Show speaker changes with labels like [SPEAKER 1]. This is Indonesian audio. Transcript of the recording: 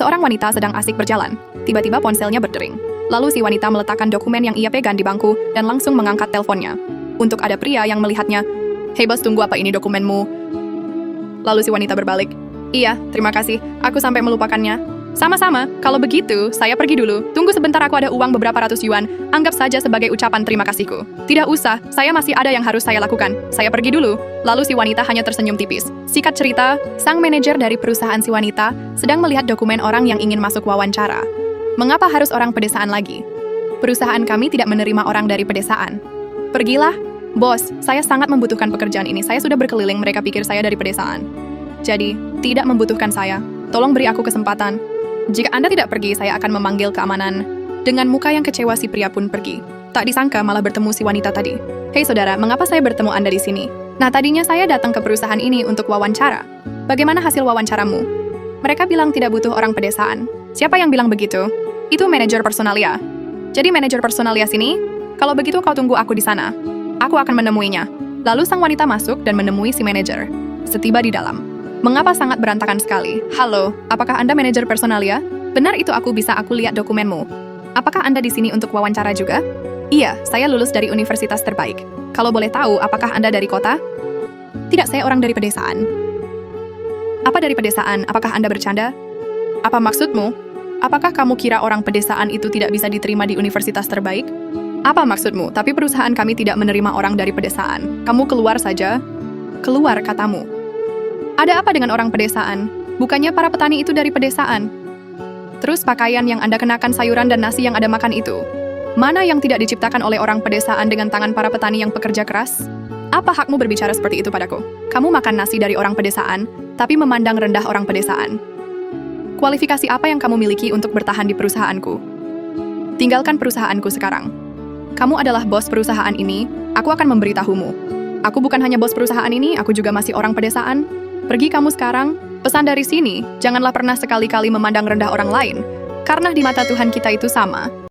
[SPEAKER 1] Seorang wanita sedang asik berjalan. Tiba-tiba ponselnya berdering. Lalu si wanita meletakkan dokumen yang ia pegang di bangku dan langsung mengangkat teleponnya. Untuk ada pria yang melihatnya, "Hei bos, tunggu, apa ini dokumenmu?" Lalu si wanita berbalik, "Iya, terima kasih, aku sampai melupakannya." "Sama-sama, kalau begitu, saya pergi dulu. Tunggu sebentar, aku ada uang beberapa ratus yuan. Anggap saja sebagai ucapan terima kasihku." "Tidak usah, saya masih ada yang harus saya lakukan. Saya pergi dulu." Lalu si wanita hanya tersenyum tipis. Singkat cerita, sang manajer dari perusahaan si wanita sedang melihat dokumen orang yang ingin masuk wawancara. "Mengapa harus orang pedesaan lagi? Perusahaan kami tidak menerima orang dari pedesaan." "Pergilah, bos, saya sangat membutuhkan pekerjaan ini. Saya sudah berkeliling, mereka pikir saya dari pedesaan. Jadi, tidak membutuhkan saya. Tolong beri aku kesempatan. Jika Anda tidak pergi, saya akan memanggil keamanan." Dengan muka yang kecewa, si pria pun pergi. Tak disangka malah bertemu si wanita tadi. "Hei saudara, mengapa saya bertemu Anda di sini?" "Nah, tadinya saya datang ke perusahaan ini untuk wawancara. Bagaimana hasil wawancaramu?" "Mereka bilang tidak butuh orang pedesaan." "Siapa yang bilang begitu?" "Itu manajer personalia." "Jadi manajer personalia sini? Kalau begitu kau tunggu aku di sana. Aku akan menemuinya." Lalu sang wanita masuk dan menemui si manajer. Setiba di dalam, "Mengapa sangat berantakan sekali? Halo, apakah Anda manajer personalia?" "Benar, itu aku, bisa aku lihat dokumenmu." "Apakah Anda di sini untuk wawancara juga?" "Iya, saya lulus dari universitas terbaik. Kalau boleh tahu, apakah Anda dari kota?" "Tidak, saya orang dari pedesaan." "Apa dari pedesaan? Apakah Anda bercanda?" "Apa maksudmu? Apakah kamu kira orang pedesaan itu tidak bisa diterima di universitas terbaik?" "Apa maksudmu? Tapi perusahaan kami tidak menerima orang dari pedesaan. Kamu keluar saja." "Keluar, katamu? Ada apa dengan orang pedesaan? Bukannya para petani itu dari pedesaan? Terus pakaian yang Anda kenakan, sayuran dan nasi yang Anda makan itu, mana yang tidak diciptakan oleh orang pedesaan dengan tangan para petani yang pekerja keras? Apa hakmu berbicara seperti itu padaku? Kamu makan nasi dari orang pedesaan, tapi memandang rendah orang pedesaan. Kualifikasi apa yang kamu miliki untuk bertahan di perusahaanku? Tinggalkan perusahaanku sekarang. Kamu adalah bos perusahaan ini, aku akan memberitahumu. Aku bukan hanya bos perusahaan ini, aku juga masih orang pedesaan. Pergi kamu sekarang. Pesan dari sini, janganlah pernah sekali-kali memandang rendah orang lain, karena di mata Tuhan kita itu sama."